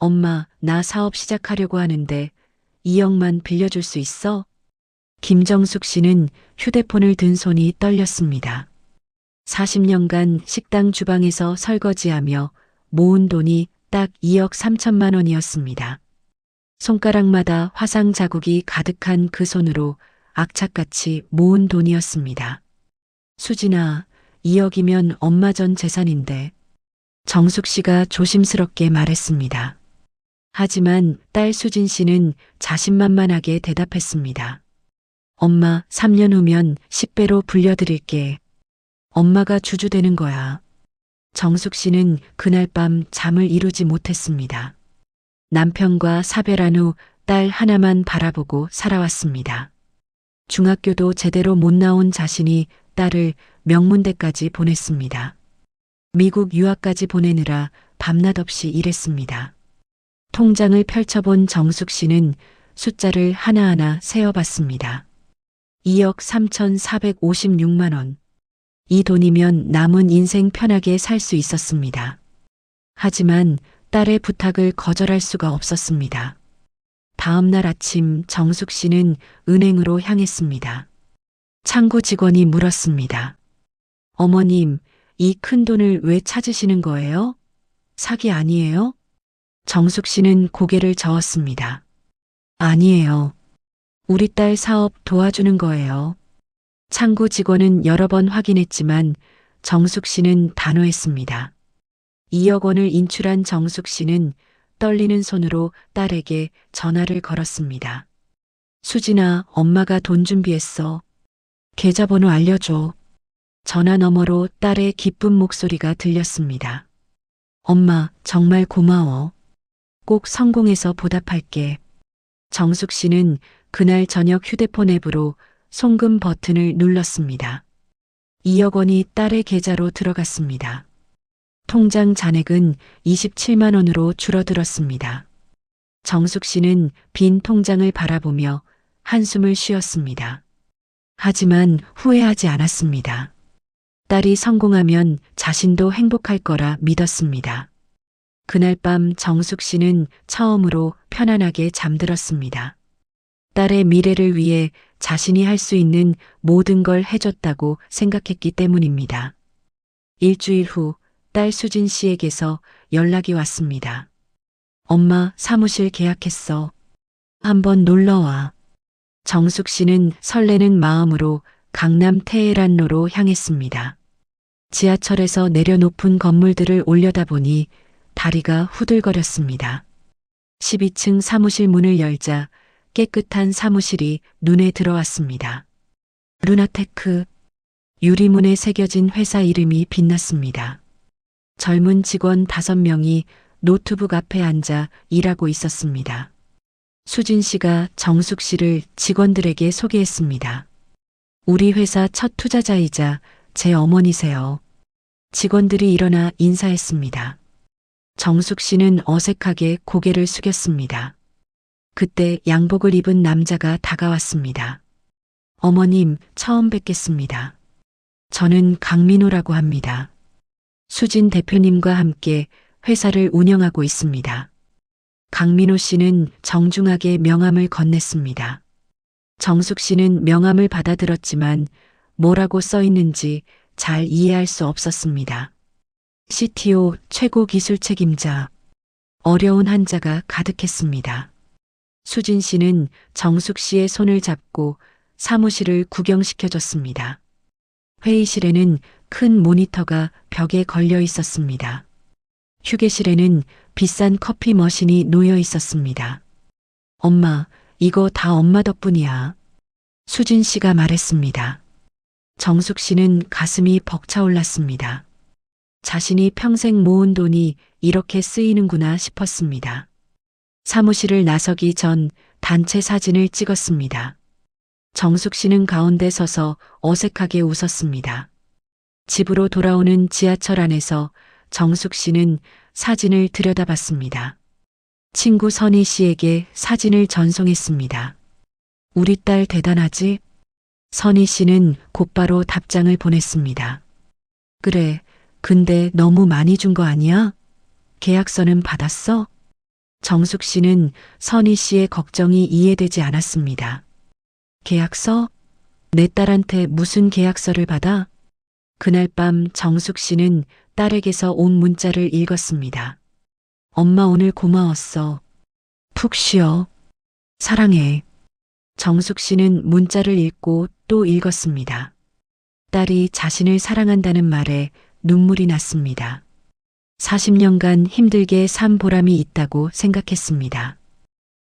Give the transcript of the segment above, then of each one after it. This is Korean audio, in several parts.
엄마, 나 사업 시작하려고 하는데 2억만 빌려줄 수 있어? 김정숙 씨는 휴대폰을 든 손이 떨렸습니다. 40년간 식당 주방에서 설거지하며 모은 돈이 딱 2억 3천만 원이었습니다. 손가락마다 화상 자국이 가득한 그 손으로 악착같이 모은 돈이었습니다. 수진아, 2억이면 엄마 전 재산인데. 정숙 씨가 조심스럽게 말했습니다. 하지만 딸 수진 씨는 자신만만하게 대답했습니다. 엄마, 3년 후면 10배로 불려드릴게. 엄마가 주주되는 거야. 정숙 씨는 그날 밤 잠을 이루지 못했습니다. 남편과 사별한 후 딸 하나만 바라보고 살아왔습니다. 중학교도 제대로 못 나온 자신이 딸을 명문대까지 보냈습니다. 미국 유학까지 보내느라 밤낮 없이 일했습니다. 통장을 펼쳐본 정숙 씨는 숫자를 하나하나 세어봤습니다. 2억 3,456만 원. 이 돈이면 남은 인생 편하게 살 수 있었습니다. 하지만 딸의 부탁을 거절할 수가 없었습니다. 다음 날 아침 정숙 씨는 은행으로 향했습니다. 창구 직원이 물었습니다. 어머님, 이 큰 돈을 왜 찾으시는 거예요? 사기 아니에요? 정숙 씨는 고개를 저었습니다. 아니에요. 우리 딸 사업 도와주는 거예요. 창구 직원은 여러 번 확인했지만 정숙 씨는 단호했습니다. 2억 원을 인출한 정숙 씨는 떨리는 손으로 딸에게 전화를 걸었습니다. 수진아, 엄마가 돈 준비했어. 계좌번호 알려줘. 전화 너머로 딸의 기쁜 목소리가 들렸습니다. 엄마, 정말 고마워. 꼭 성공해서 보답할게. 정숙 씨는 그날 저녁 휴대폰 앱으로 송금 버튼을 눌렀습니다. 2억 원이 딸의 계좌로 들어갔습니다. 통장 잔액은 27만 원으로 줄어들었습니다. 정숙 씨는 빈 통장을 바라보며 한숨을 쉬었습니다. 하지만 후회하지 않았습니다. 딸이 성공하면 자신도 행복할 거라 믿었습니다. 그날 밤 정숙 씨는 처음으로 편안하게 잠들었습니다. 딸의 미래를 위해 자신이 할 수 있는 모든 걸 해줬다고 생각했기 때문입니다. 일주일 후 딸 수진 씨에게서 연락이 왔습니다. 엄마, 사무실 계약했어. 한번 놀러와. 정숙 씨는 설레는 마음으로 강남 테헤란로로 향했습니다. 지하철에서 내려 높은 건물들을 올려다보니 다리가 후들거렸습니다. 12층 사무실 문을 열자 깨끗한 사무실이 눈에 들어왔습니다. 루나테크. 유리문에 새겨진 회사 이름이 빛났습니다. 젊은 직원 5명이 노트북 앞에 앉아 일하고 있었습니다. 수진 씨가 정숙 씨를 직원들에게 소개했습니다. 우리 회사 첫 투자자이자 제 어머니세요. 직원들이 일어나 인사했습니다. 정숙 씨는 어색하게 고개를 숙였습니다. 그때 양복을 입은 남자가 다가왔습니다. 어머님, 처음 뵙겠습니다. 저는 강민호라고 합니다. 수진 대표님과 함께 회사를 운영하고 있습니다. 강민호 씨는 정중하게 명함을 건넸습니다. 정숙 씨는 명함을 받아들었지만 뭐라고 써 있는지 잘 이해할 수 없었습니다. CTO 최고 기술 책임자. 어려운 한자가 가득했습니다. 수진 씨는 정숙 씨의 손을 잡고 사무실을 구경시켜줬습니다. 회의실에는 큰 모니터가 벽에 걸려 있었습니다. 휴게실에는 비싼 커피 머신이 놓여 있었습니다. 엄마, 이거 다 엄마 덕분이야. 수진 씨가 말했습니다. 정숙 씨는 가슴이 벅차올랐습니다. 자신이 평생 모은 돈이 이렇게 쓰이는구나 싶었습니다. 사무실을 나서기 전 단체 사진을 찍었습니다. 정숙 씨는 가운데 서서 어색하게 웃었습니다. 집으로 돌아오는 지하철 안에서 정숙 씨는 사진을 들여다봤습니다. 친구 선희 씨에게 사진을 전송했습니다. 우리 딸 대단하지? 선희 씨는 곧바로 답장을 보냈습니다. 그래, 근데 너무 많이 준 거 아니야? 계약서는 받았어? 정숙 씨는 선희 씨의 걱정이 이해되지 않았습니다. 계약서? 내 딸한테 무슨 계약서를 받아? 그날 밤 정숙 씨는 딸에게서 온 문자를 읽었습니다. 엄마 오늘 고마웠어. 푹 쉬어. 사랑해. 정숙 씨는 문자를 읽고 또 읽었습니다. 딸이 자신을 사랑한다는 말에 눈물이 났습니다. 40년간 힘들게 산 보람이 있다고 생각했습니다.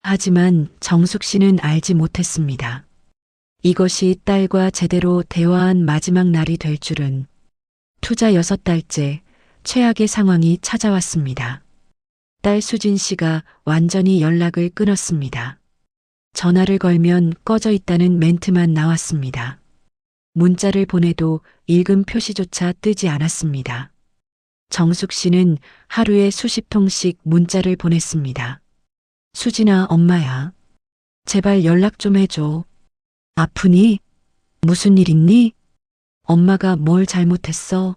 하지만 정숙 씨는 알지 못했습니다. 이것이 딸과 제대로 대화한 마지막 날이 될 줄은. 투자 6달째 최악의 상황이 찾아왔습니다. 딸 수진 씨가 완전히 연락을 끊었습니다. 전화를 걸면 꺼져 있다는 멘트만 나왔습니다. 문자를 보내도 읽음 표시조차 뜨지 않았습니다. 정숙 씨는 하루에 수십 통씩 문자를 보냈습니다. 수진아, 엄마야. 제발 연락 좀 해줘. 아프니? 무슨 일 있니? 엄마가 뭘 잘못했어?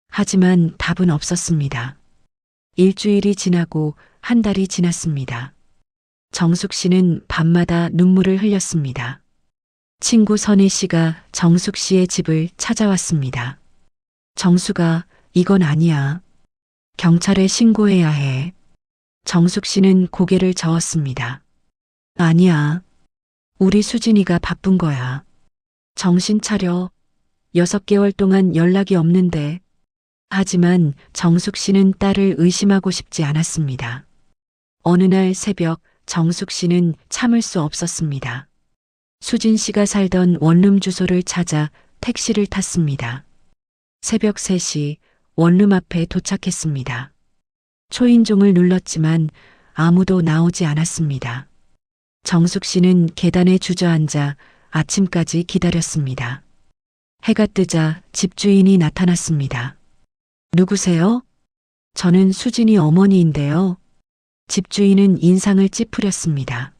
하지만 답은 없었습니다. 일주일이 지나고 한 달이 지났습니다. 정숙 씨는 밤마다 눈물을 흘렸습니다. 친구 선희 씨가 정숙 씨의 집을 찾아왔습니다. 정숙아, 이건 아니야. 경찰에 신고해야 해. 정숙 씨는 고개를 저었습니다. 아니야. 우리 수진이가 바쁜 거야. 정신 차려. 6개월 동안 연락이 없는데. 하지만 정숙 씨는 딸을 의심하고 싶지 않았습니다. 어느 날 새벽 정숙 씨는 참을 수 없었습니다. 수진 씨가 살던 원룸 주소를 찾아 택시를 탔습니다. 새벽 3시 원룸 앞에 도착했습니다. 초인종을 눌렀지만 아무도 나오지 않았습니다. 정숙 씨는 계단에 주저앉아 아침까지 기다렸습니다. 해가 뜨자 집주인이 나타났습니다. 누구세요? 저는 수진이 어머니인데요. 집주인은 인상을 찌푸렸습니다.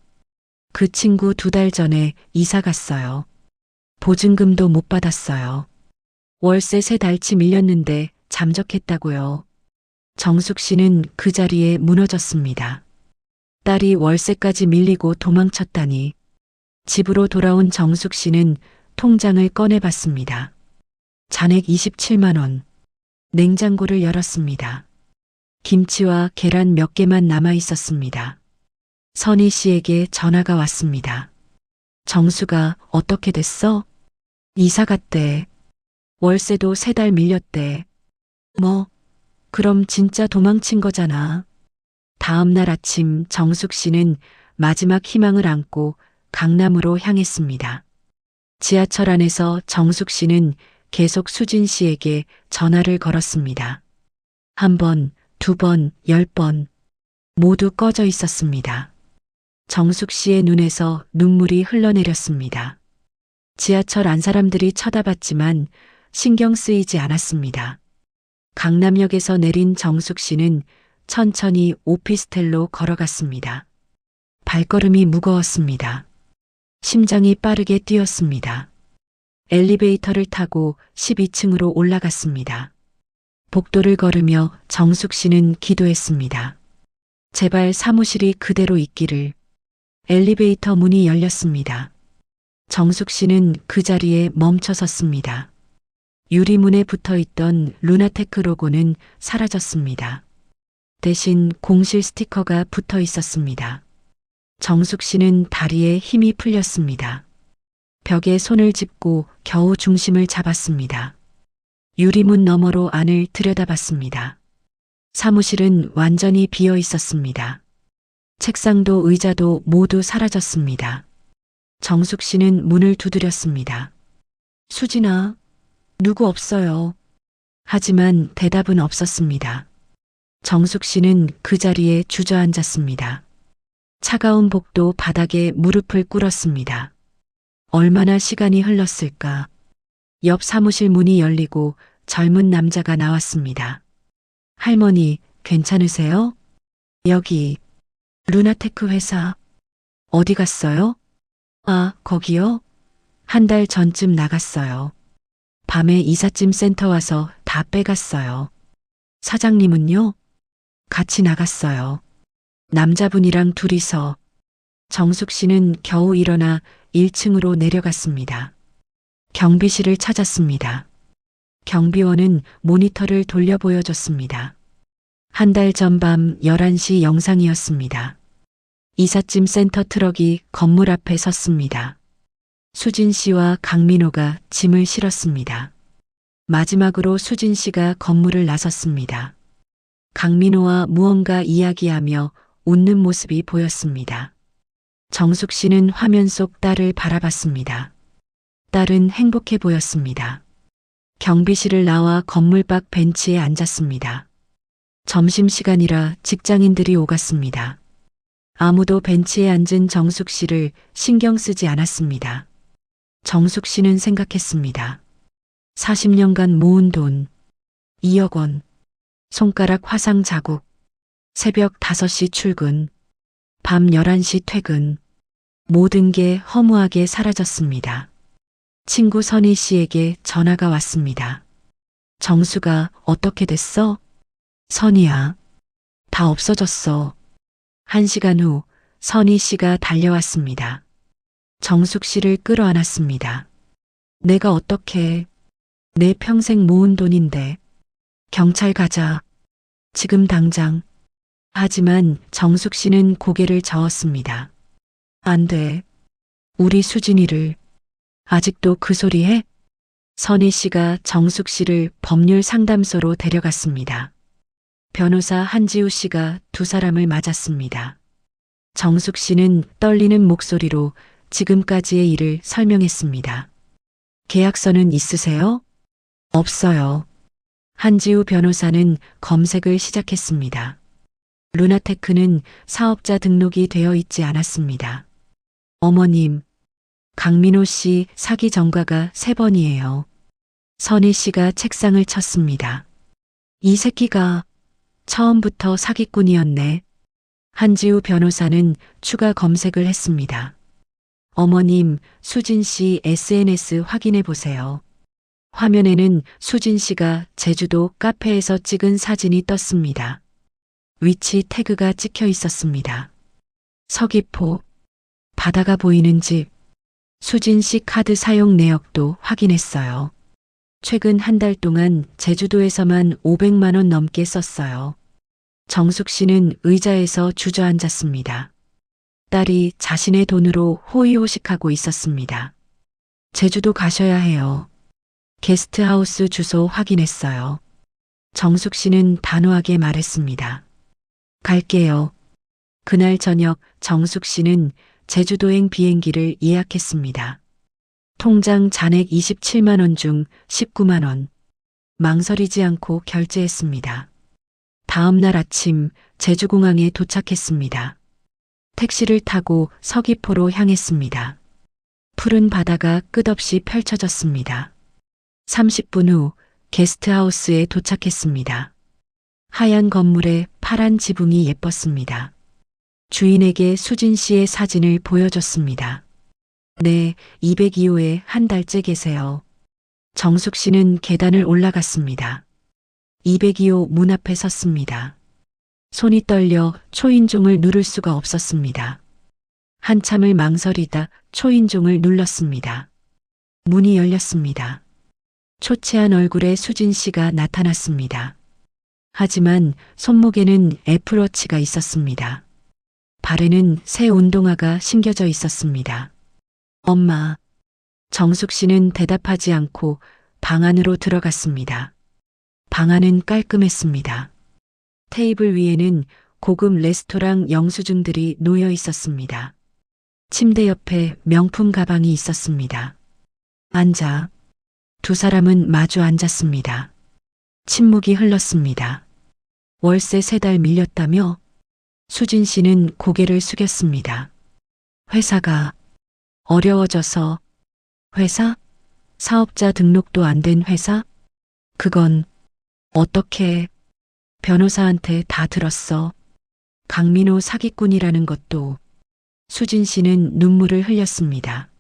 그 친구 2달 전에 이사 갔어요. 보증금도 못 받았어요. 월세 3달치 밀렸는데 잠적했다고요. 정숙 씨는 그 자리에 무너졌습니다. 딸이 월세까지 밀리고 도망쳤다니. 집으로 돌아온 정숙 씨는 통장을 꺼내봤습니다. 잔액 27만 원. 냉장고를 열었습니다. 김치와 계란 몇 개만 남아 있었습니다. 선희 씨에게 전화가 왔습니다. 정수가 어떻게 됐어? 이사 갔대. 월세도 3달 밀렸대. 뭐, 그럼 진짜 도망친 거잖아. 다음 날 아침 정숙 씨는 마지막 희망을 안고 강남으로 향했습니다. 지하철 안에서 정숙 씨는 계속 수진 씨에게 전화를 걸었습니다. 1번, 2번, 10번 모두 꺼져 있었습니다. 정숙 씨의 눈에서 눈물이 흘러내렸습니다. 지하철 안 사람들이 쳐다봤지만 신경 쓰이지 않았습니다. 강남역에서 내린 정숙 씨는 천천히 오피스텔로 걸어갔습니다. 발걸음이 무거웠습니다. 심장이 빠르게 뛰었습니다. 엘리베이터를 타고 12층으로 올라갔습니다. 복도를 걸으며 정숙 씨는 기도했습니다. 제발 사무실이 그대로 있기를. 엘리베이터 문이 열렸습니다. 정숙 씨는 그 자리에 멈춰 섰습니다. 유리문에 붙어 있던 루나테크 로고는 사라졌습니다. 대신 공실 스티커가 붙어 있었습니다. 정숙 씨는 다리에 힘이 풀렸습니다. 벽에 손을 짚고 겨우 중심을 잡았습니다. 유리문 너머로 안을 들여다봤습니다. 사무실은 완전히 비어 있었습니다. 책상도 의자도 모두 사라졌습니다. 정숙 씨는 문을 두드렸습니다. 수진아, 누구 없어요. 하지만 대답은 없었습니다. 정숙 씨는 그 자리에 주저앉았습니다. 차가운 복도 바닥에 무릎을 꿇었습니다. 얼마나 시간이 흘렀을까. 옆 사무실 문이 열리고 젊은 남자가 나왔습니다. 할머니, 괜찮으세요? 여기, 루나테크 회사. 어디 갔어요? 아, 거기요? 1달 전쯤 나갔어요. 밤에 이삿짐 센터 와서 다 빼갔어요. 사장님은요? 같이 나갔어요. 남자분이랑 둘이서. 정숙 씨는 겨우 일어나 1층으로 내려갔습니다. 경비실을 찾았습니다. 경비원은 모니터를 돌려 보여줬습니다. 한 달 전 밤 11시 영상이었습니다. 이삿짐 센터 트럭이 건물 앞에 섰습니다. 수진 씨와 강민호가 짐을 실었습니다. 마지막으로 수진 씨가 건물을 나섰습니다. 강민호와 무언가 이야기하며 웃는 모습이 보였습니다. 정숙 씨는 화면 속 딸을 바라봤습니다. 딸은 행복해 보였습니다. 경비실을 나와 건물 밖 벤치에 앉았습니다. 점심시간이라 직장인들이 오갔습니다. 아무도 벤치에 앉은 정숙 씨를 신경 쓰지 않았습니다. 정숙 씨는 생각했습니다. 40년간 모은 돈 2억 원, 손가락 화상 자국, 새벽 5시 출근, 밤 11시 퇴근, 모든 게 허무하게 사라졌습니다. 친구 선희 씨에게 전화가 왔습니다. 정수가 어떻게 됐어? 선희야, 다 없어졌어. 1시간 후 선희 씨가 달려왔습니다. 정숙 씨를 끌어안았습니다. 내가 어떻게, 내 평생 모은 돈인데. 경찰 가자. 지금 당장. 하지만 정숙 씨는 고개를 저었습니다. 안 돼. 우리 수진이를. 아직도 그 소리 해? 선희 씨가 정숙 씨를 법률 상담소로 데려갔습니다. 변호사 한지우 씨가 두 사람을 맞았습니다. 정숙 씨는 떨리는 목소리로 지금까지의 일을 설명했습니다. 계약서는 있으세요? 없어요. 한지우 변호사는 검색을 시작했습니다. 루나테크는 사업자 등록이 되어 있지 않았습니다. 어머님, 강민호 씨 사기 전과가 3번이에요. 선희 씨가 책상을 쳤습니다. 이 새끼가 처음부터 사기꾼이었네. 한지우 변호사는 추가 검색을 했습니다. 어머님, 수진 씨 SNS 확인해 보세요. 화면에는 수진 씨가 제주도 카페에서 찍은 사진이 떴습니다. 위치 태그가 찍혀 있었습니다. 서귀포, 바다가 보이는 집, 수진 씨 카드 사용 내역도 확인했어요. 최근 한 달 동안 제주도에서만 500만 원 넘게 썼어요. 정숙 씨는 의자에서 주저앉았습니다. 딸이 자신의 돈으로 호의호식하고 있었습니다. 제주도 가셔야 해요. 게스트하우스 주소 확인했어요. 정숙 씨는 단호하게 말했습니다. 갈게요. 그날 저녁 정숙 씨는 제주도행 비행기를 예약했습니다. 통장 잔액 27만 원 중 19만 원. 망설이지 않고 결제했습니다. 다음 날 아침 제주공항에 도착했습니다. 택시를 타고 서귀포로 향했습니다. 푸른 바다가 끝없이 펼쳐졌습니다. 30분 후 게스트하우스에 도착했습니다. 하얀 건물에 파란 지붕이 예뻤습니다. 주인에게 수진 씨의 사진을 보여줬습니다. 네, 202호에 한 달째 계세요. 정숙 씨는 계단을 올라갔습니다. 202호 문 앞에 섰습니다. 손이 떨려 초인종을 누를 수가 없었습니다. 한참을 망설이다 초인종을 눌렀습니다. 문이 열렸습니다. 초췌한 얼굴의 수진 씨가 나타났습니다. 하지만 손목에는 애플워치가 있었습니다. 발에는 새 운동화가 신겨져 있었습니다. 엄마. 정숙 씨는 대답하지 않고 방 안으로 들어갔습니다. 방 안은 깔끔했습니다. 테이블 위에는 고급 레스토랑 영수증들이 놓여 있었습니다. 침대 옆에 명품 가방이 있었습니다. 앉아. 두 사람은 마주 앉았습니다. 침묵이 흘렀습니다. 월세 3달 밀렸다며? 수진 씨는 고개를 숙였습니다. 회사가 어려워져서. 회사? 사업자 등록도 안 된 회사? 그건 어떻게? 변호사한테 다 들었어. 강민호 사기꾼이라는 것도. 수진 씨는 눈물을 흘렸습니다.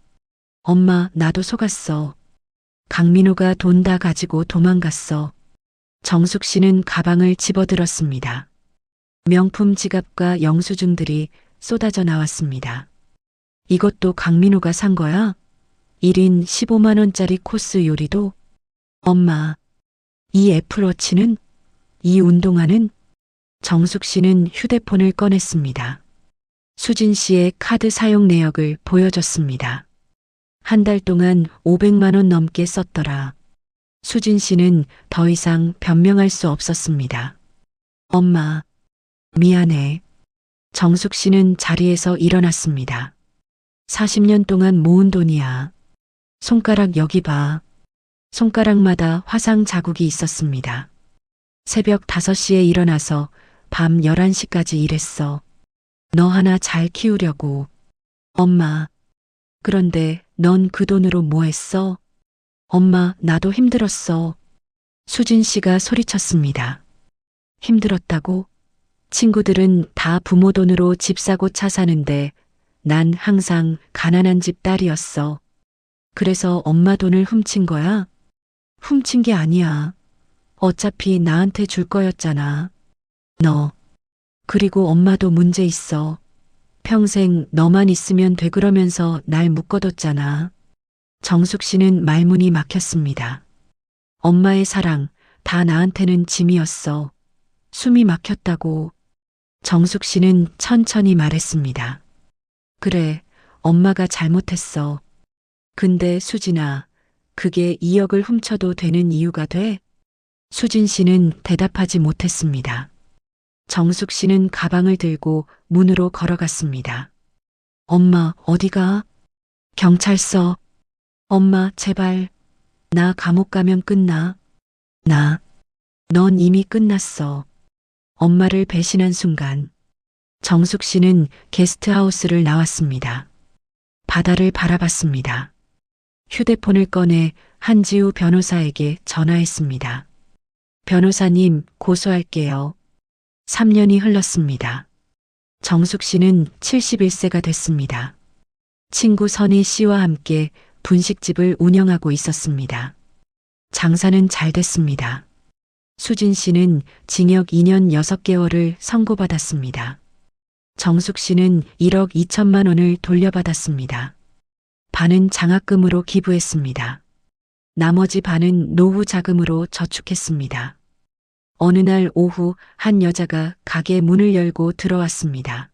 엄마, 나도 속았어. 강민호가 돈 다 가지고 도망갔어. 정숙 씨는 가방을 집어들었습니다. 명품 지갑과 영수증들이 쏟아져 나왔습니다. 이것도 강민호가 산 거야? 1인 15만 원짜리 코스 요리도? 엄마, 이 애플워치는? 이 운동화는? 정숙 씨는 휴대폰을 꺼냈습니다. 수진 씨의 카드 사용 내역을 보여줬습니다. 한 달 동안 500만 원 넘게 썼더라. 수진 씨는 더 이상 변명할 수 없었습니다. 엄마, 미안해. 정숙 씨는 자리에서 일어났습니다. 40년 동안 모은 돈이야. 손가락 여기 봐. 손가락마다 화상 자국이 있었습니다. 새벽 5시에 일어나서 밤 11시까지 일했어. 너 하나 잘 키우려고. 엄마, 그런데 넌 그 돈으로 뭐 했어? 엄마, 나도 힘들었어. 수진 씨가 소리쳤습니다. 힘들었다고? 친구들은 다 부모 돈으로 집 사고 차 사는데 난 항상 가난한 집 딸이었어. 그래서 엄마 돈을 훔친 거야? 훔친 게 아니야. 어차피 나한테 줄 거였잖아. 너. 그리고 엄마도 문제 있어. 평생 너만 있으면 돼 그러면서 날 묶어뒀잖아. 정숙 씨는 말문이 막혔습니다. 엄마의 사랑, 다 나한테는 짐이었어. 숨이 막혔다고. 정숙 씨는 천천히 말했습니다. 그래, 엄마가 잘못했어. 근데 수진아, 그게 2억을 훔쳐도 되는 이유가 돼? 수진 씨는 대답하지 못했습니다. 정숙 씨는 가방을 들고 문으로 걸어갔습니다. 엄마, 어디가? 경찰서. 엄마, 제발. 나 감옥 가면 끝나. 넌 이미 끝났어. 엄마를 배신한 순간 정숙 씨는 게스트하우스를 나왔습니다. 바다를 바라봤습니다. 휴대폰을 꺼내 한지우 변호사에게 전화했습니다. 변호사님, 고소할게요. 3년이 흘렀습니다. 정숙 씨는 71세가 됐습니다. 친구 선희 씨와 함께 분식집을 운영하고 있었습니다. 장사는 잘 됐습니다. 수진 씨는 징역 2년 6개월을 선고받았습니다. 정숙 씨는 1억 2천만 원을 돌려받았습니다. 반은 장학금으로 기부했습니다. 나머지 반은 노후 자금으로 저축했습니다. 어느 날 오후 한 여자가 가게 문을 열고 들어왔습니다.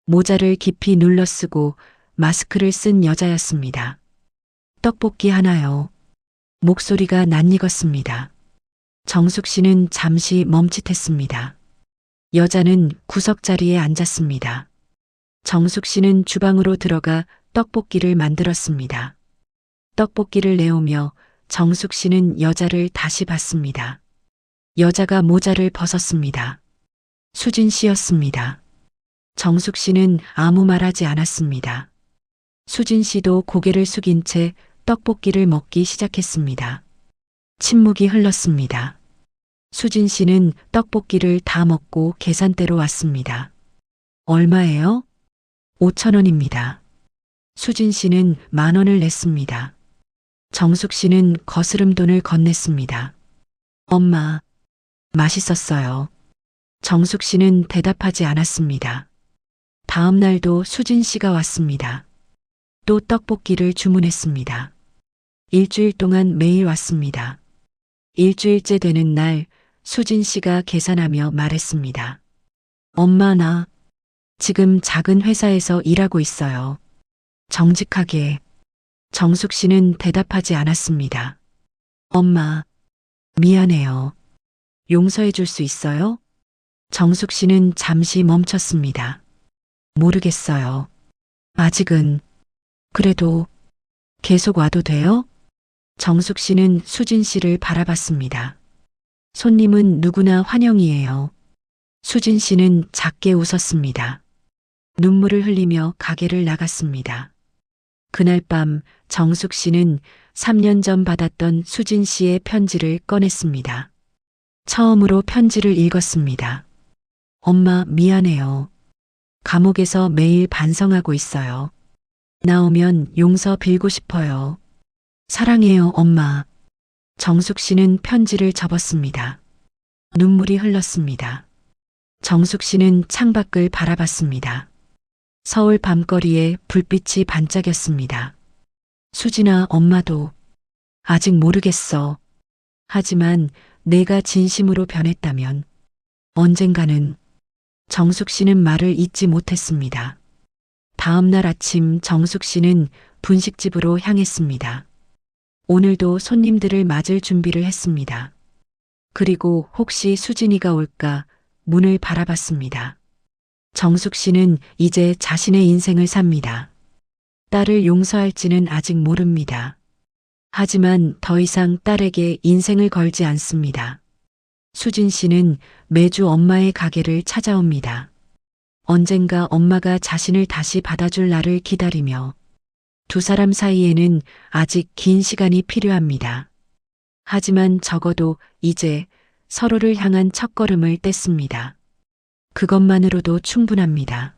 모자를 깊이 눌러 쓰고 마스크를 쓴 여자였습니다. 떡볶이 하나요. 목소리가 낯익었습니다. 정숙 씨는 잠시 멈칫했습니다. 여자는 구석자리에 앉았습니다. 정숙 씨는 주방으로 들어가 떡볶이를 만들었습니다. 떡볶이를 내오며 정숙 씨는 여자를 다시 봤습니다. 여자가 모자를 벗었습니다. 수진 씨였습니다. 정숙 씨는 아무 말하지 않았습니다. 수진 씨도 고개를 숙인 채 떡볶이를 먹기 시작했습니다. 침묵이 흘렀습니다. 수진 씨는 떡볶이를 다 먹고 계산대로 왔습니다. 얼마예요? 5천 원입니다. 수진 씨는 10,000원을 냈습니다. 정숙 씨는 거스름 돈을 건넸습니다. 엄마, 맛있었어요. 정숙 씨는 대답하지 않았습니다. 다음 날도 수진 씨가 왔습니다. 또 떡볶이를 주문했습니다. 일주일 동안 매일 왔습니다. 일주일째 되는 날 수진 씨가 계산하며 말했습니다. 엄마, 나 지금 작은 회사에서 일하고 있어요. 정직하게. 정숙 씨는 대답하지 않았습니다. 엄마, 미안해요. 용서해 줄 수 있어요? 정숙 씨는 잠시 멈췄습니다. 모르겠어요. 아직은. 그래도 계속 와도 돼요? 정숙 씨는 수진 씨를 바라봤습니다. 손님은 누구나 환영이에요. 수진 씨는 작게 웃었습니다. 눈물을 흘리며 가게를 나갔습니다. 그날 밤 정숙 씨는 3년 전 받았던 수진 씨의 편지를 꺼냈습니다. 처음으로 편지를 읽었습니다. 엄마, 미안해요. 감옥에서 매일 반성하고 있어요. 나오면 용서 빌고 싶어요. 사랑해요, 엄마. 정숙 씨는 편지를 접었습니다. 눈물이 흘렀습니다. 정숙 씨는 창밖을 바라봤습니다. 서울 밤거리에 불빛이 반짝였습니다. 수진아, 엄마도 아직 모르겠어. 하지만 내가 진심으로 변했다면 언젠가는. 정숙 씨는 말을 잇지 못했습니다. 다음 날 아침 정숙 씨는 분식집으로 향했습니다. 오늘도 손님들을 맞을 준비를 했습니다. 그리고 혹시 수진이가 올까 문을 바라봤습니다. 정숙 씨는 이제 자신의 인생을 삽니다. 딸을 용서할지는 아직 모릅니다. 하지만 더 이상 딸에게 인생을 걸지 않습니다. 수진 씨는 매주 엄마의 가게를 찾아옵니다. 언젠가 엄마가 자신을 다시 받아줄 날을 기다리며 두 사람 사이에는 아직 긴 시간이 필요합니다. 하지만 적어도 이제 서로를 향한 첫걸음을 뗐습니다. 그것만으로도 충분합니다.